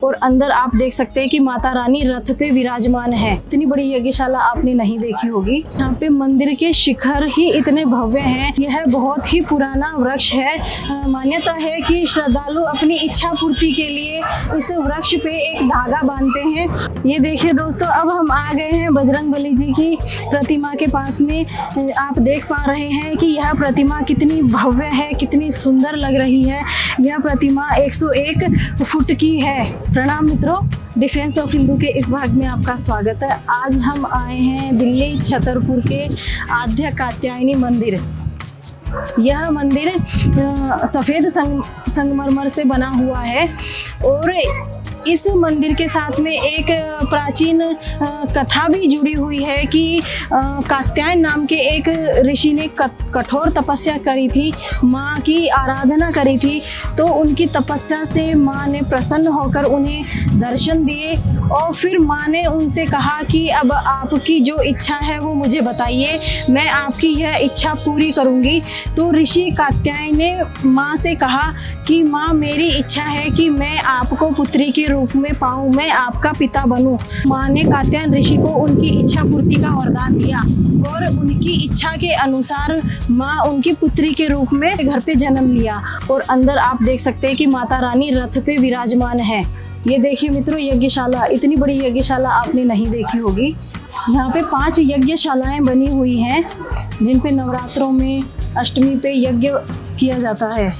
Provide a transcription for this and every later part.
और अंदर आप देख सकते हैं कि माता रानी रथ पे विराजमान है। इतनी बड़ी यज्ञशाला आपने नहीं देखी होगी। यहाँ पे मंदिर के शिखर ही इतने भव्य हैं। यह बहुत ही पुराना वृक्ष है। मान्यता है कि श्रद्धालु अपनी इच्छा पूर्ति के लिए इस वृक्ष पे एक धागा बांधते हैं। ये देखिए दोस्तों, अब हम आ गए हैं बजरंगबली जी की प्रतिमा के पास में। आप देख पा रहे हैं कि यह प्रतिमा कितनी भव्य है, कितनी सुंदर लग रही है। यह प्रतिमा 101 फुट की है। प्रणाम मित्रों, डिफेंस ऑफ हिंदू के इस भाग में आपका स्वागत है। आज हम आए हैं दिल्ली छतरपुर के आद्य कात्यायनी मंदिर। यह मंदिर सफ़ेद संगमरमर से बना हुआ है और इस मंदिर के साथ में एक प्राचीन कथा भी जुड़ी हुई है कि कात्यायन नाम के एक ऋषि ने कठोर तपस्या करी थी, माँ की आराधना करी थी। तो उनकी तपस्या से माँ ने प्रसन्न होकर उन्हें दर्शन दिए और फिर माँ ने उनसे कहा कि अब आपकी जो इच्छा है वो मुझे बताइए, मैं आपकी यह इच्छा पूरी करूँगी। तो ऋषि कात्यायन ने माँ से कहा कि माँ, मेरी इच्छा है कि मैं आपको पुत्री के रूप में पाऊं, मैं आपका पिता बनूं। माँ ने कात्यायन ऋषि को उनकी इच्छा पूर्ति का वरदान दिया और उनकी इच्छा के अनुसार माँ उनकी पुत्री के रूप में घर पे जन्म लिया। और अंदर आप देख सकते हैं कि माता रानी रथ पे विराजमान है। ये देखिए मित्रों, यज्ञशाला, इतनी बड़ी यज्ञशाला आपने नहीं देखी होगी। यहाँ पे 5 यज्ञशालाएं बनी हुई हैं जिन पे नवरात्रों में, अष्टमी पे यज्ञ किया जाता है।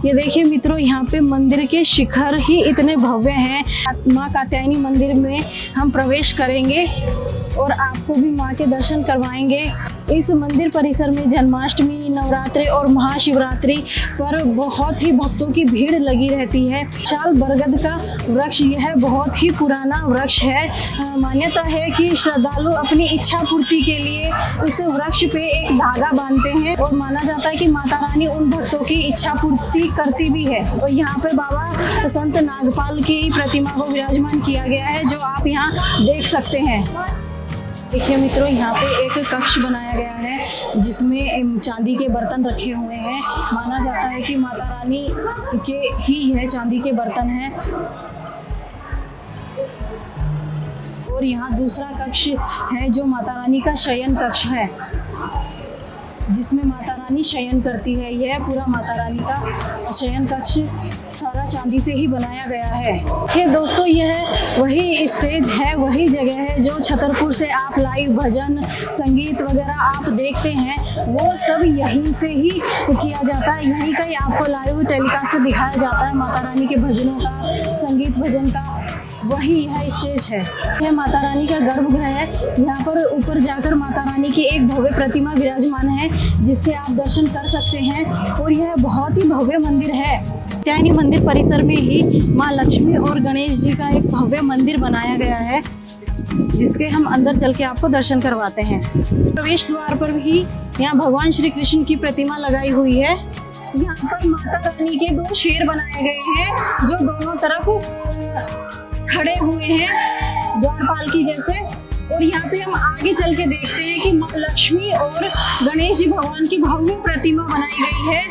ये देखिए मित्रों, यहाँ पे मंदिर के शिखर ही इतने भव्य हैं। माँ कात्यायनी मंदिर में हम प्रवेश करेंगे और आपको भी माँ के दर्शन करवाएंगे। इस मंदिर परिसर में जन्माष्टमी, नवरात्रि और महाशिवरात्रि पर बहुत ही भक्तों की भीड़ लगी रहती है। शाल बरगद का वृक्ष यह बहुत ही पुराना वृक्ष है। मान्यता है कि श्रद्धालु अपनी इच्छा पूर्ति के लिए इस वृक्ष पे एक धागा बांधते हैं और माना जाता है कि माता रानी उन भक्तों की इच्छा पूर्ति करती भी है। और यहाँ पे बाबा संत नागपाल की प्रतिमा को विराजमान किया गया है, जो आप यहाँ देख सकते हैं। देखिए मित्रों, यहाँ पे एक कक्ष बनाया गया है जिसमें चांदी के बर्तन रखे हुए हैं। माना जाता है कि माता रानी के ही यह चांदी के बर्तन हैं। और यहाँ दूसरा कक्ष है जो माता रानी का शयन कक्ष है, जिसमें माता रानी शयन करती है। यह पूरा माता रानी का शयन कक्ष सारा चांदी से ही बनाया गया है। ये दोस्तों, यह वही स्टेज है, वही जगह है जो छतरपुर से आप लाइव भजन संगीत वगैरह आप देखते हैं, वो सब यहीं से ही किया जाता है। यहीं का ही आपको लाइव टेलीकास्ट दिखाया जाता है माता रानी के भजनों का, संगीत भजन का। वही यह स्टेज है। यह माता रानी का गर्भगृह है। यहाँ पर ऊपर जाकर माता रानी की एक भव्य प्रतिमा विराजमान है जिसके आप दर्शन कर सकते हैं। और यह बहुत ही भव्य मंदिर है। कात्यायनी मंदिर परिसर में ही माँ लक्ष्मी और गणेश जी का एक भव्य मंदिर बनाया गया है, जिसके हम अंदर चल के आपको दर्शन करवाते हैं। प्रवेश द्वार पर भी यहाँ भगवान श्री कृष्ण की प्रतिमा लगाई हुई है। यहाँ पर माता रानी के 2 शेर बनाए गए हैं जो दोनों तरफ खड़े हुए हैं द्वारपाल की जैसे। और यहाँ पे हम आगे चल के देखते हैं कि माँ लक्ष्मी और गणेश जी भगवान की भव्य प्रतिमा बनाई गई है,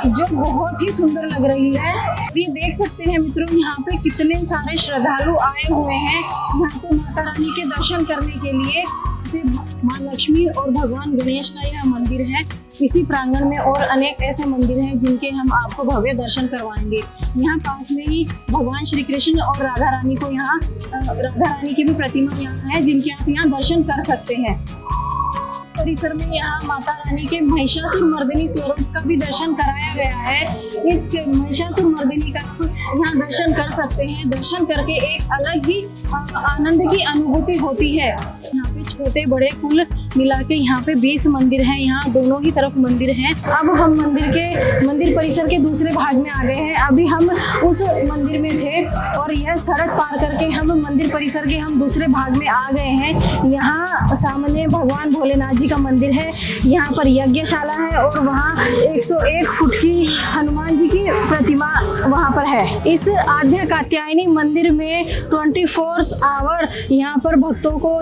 जो बहुत ही सुंदर लग रही है। ये देख सकते हैं मित्रों, यहाँ पे कितने सारे श्रद्धालु आए हुए हैं यहाँ पे माता रानी के दर्शन करने के लिए। माँ लक्ष्मी और भगवान गणेश का यह मंदिर है। इसी प्रांगण में और अनेक ऐसे मंदिर हैं जिनके हम आपको भव्य दर्शन करवाएंगे। यहाँ पास में ही भगवान श्री कृष्ण और राधा रानी को यहाँ राधा रानी की भी प्रतिमा यहाँ है, जिनके आप यहाँ दर्शन कर सकते हैं। परिसर में यहाँ माता रानी के महिषासुर मर्दिनी स्वरूप का भी दर्शन कराया गया है। इस महिषासुर मर्दिनी का यहाँ दर्शन कर सकते हैं। दर्शन करके एक अलग ही आनंद की अनुभूति होती है। यहाँ पे छोटे बड़े कुल मिला के यहाँ पे 20 मंदिर हैं। यहाँ दोनों ही तरफ मंदिर हैं। अब हम मंदिर परिसर के दूसरे भाग में आ गए हैं। अभी हम उस मंदिर में थे और यह सड़क पार करके हम मंदिर परिसर के हम दूसरे भाग में आ गए हैं। यहाँ सामने भगवान भोलेनाथ जी का मंदिर है। यहाँ पर यज्ञशाला है और वहाँ 101 फुट की हनुमान जी की प्रतिमा वहाँ पर है। इस आद्य कात्यायनी मंदिर में 24 आवर यहाँ पर भक्तों को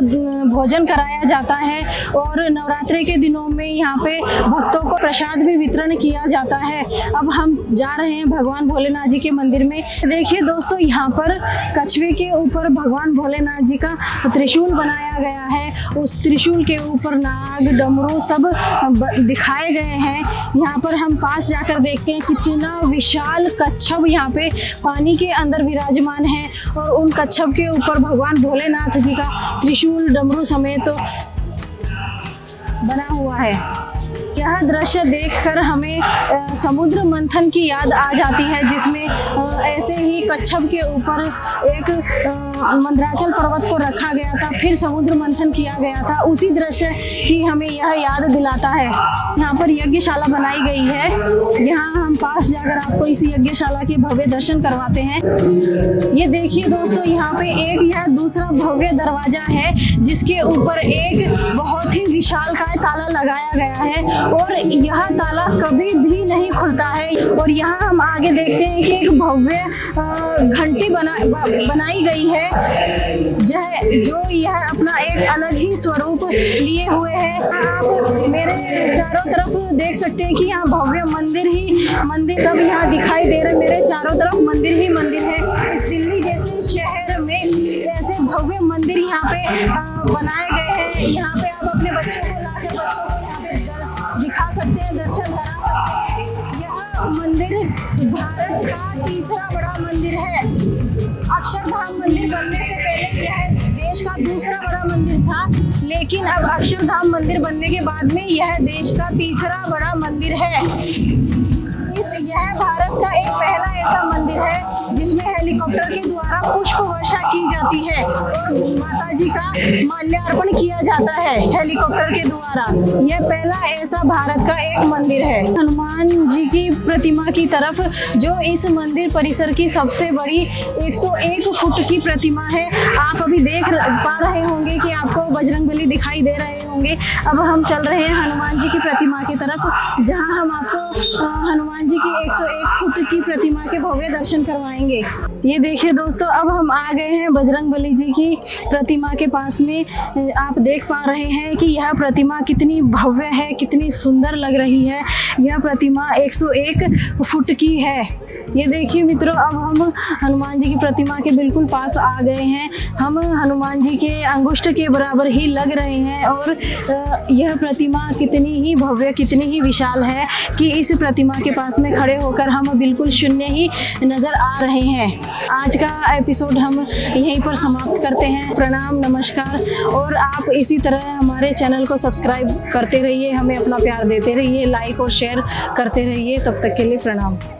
भोजन कराया जाता है और नवरात्रि के दिनों में यहाँ पे भक्तों को प्रसाद भी वितरण किया जाता है। अब हम जा रहे हैं भगवान भोलेनाथ जी के मंदिर में। देखिए दोस्तों, यहाँ पर कछुए के ऊपर भगवान भोलेनाथ जी का त्रिशूल बनाया गया है। उस त्रिशूल के ऊपर नाग, डमरू सब दिखाए गए हैं। यहाँ पर हम पास जाकर देखते हैं कितना विशाल कच्छप यहाँ पे पानी के अंदर विराजमान है और उन कच्छप के ऊपर भगवान भोलेनाथ जी का त्रिशूल डमरू समेत बना हुआ है। यह दृश्य देखकर हमें समुद्र मंथन की याद आ जाती है, जिसमें ऐसे ही कच्छप के ऊपर एक मंदराचल पर्वत को रखा गया था, फिर समुद्र मंथन किया गया था। उसी दृश्य की हमें यह याद दिलाता है। यहाँ पर यज्ञशाला बनाई गई है। यहाँ हम पास जाकर आपको इस यज्ञशाला के भव्य दर्शन करवाते हैं। ये देखिए दोस्तों, यहाँ पे एक यह दूसरा भव्य दरवाजा है, जिसके ऊपर एक बहुत ही विशालकाय ताला लगाया गया है और यह ताला कभी भी नहीं खुलता है। और यहाँ हम आगे देखते हैं कि एक भव्य घंटी बनाई गई है, जो यह अपना एक अलग ही स्वरूप लिए हुए है। आप मेरे चारों तरफ देख सकते हैं कि यहाँ भव्य मंदिर सब यहाँ दिखाई दे रहे हैं। मेरे चारों तरफ मंदिर ही मंदिर है। इस दिल्ली जैसे शहर में ऐसे भव्य मंदिर यहाँ पे बनाए गए हैं। यहाँ पे आप अपने बच्चों को लाकर बच्चों को यहाँ पे दिखा सकते हैं, दर्शन करा सकते हैं। यह मंदिर भारत का तीसरा बड़ा मंदिर है। अक्षरधाम मंदिर बनने से पहले यह देश का दूसरा बड़ा मंदिर था, लेकिन अब अक्षरधाम मंदिर बनने के बाद में यह देश का तीसरा बड़ा मंदिर है। यह भारत का एक पहला ऐसा मंदिर है जिसमें हेलीकॉप्टर के द्वारा पुष्प वर्षा की जाती है और माता जी का माल्यार्पण किया जाता है हेलीकॉप्टर के द्वारा। यह पहला ऐसा भारत का एक मंदिर है। हनुमान जी की प्रतिमा की तरफ, जो इस मंदिर परिसर की सबसे बड़ी 101 फुट की प्रतिमा है। आप अभी देख पा रहे होंगे कि आपको बजरंगबली दिखाई दे रहे होंगे। अब हम चल रहे हैं हनुमान जी की प्रतिमा की तरफ, जहां हम आपको हनुमान जी की 101 फुट की प्रतिमा के भव्य दर्शन करवाएंगे। ये देखिए दोस्तों, अब हम आ गए हैं बजरंगबली जी की प्रतिमा के पास में। आप देख पा रहे हैं कि यह प्रतिमा कितनी भव्य है, कितनी सुंदर लग रही है। यह प्रतिमा 101 फुट की है। ये देखिए मित्रों, अब हम हनुमान जी की प्रतिमा के बिल्कुल पास आ गए हैं। हम हनुमान जी के अंगुष्ठ के बराबर ही लग रहे हैं और यह प्रतिमा कितनी ही भव्य, कितनी ही विशाल है कि इस प्रतिमा के पास में खड़े होकर हम बिल्कुल शून्य ही नज़र आ रहे हैं। आज का एपिसोड हम यहीं पर समाप्त करते हैं। प्रणाम, नमस्कार। और आप इसी तरह हमारे चैनल को सब्सक्राइब करते रहिए, हमें अपना प्यार देते रहिए, लाइक और शेयर करते रहिए। तब तक के लिए प्रणाम।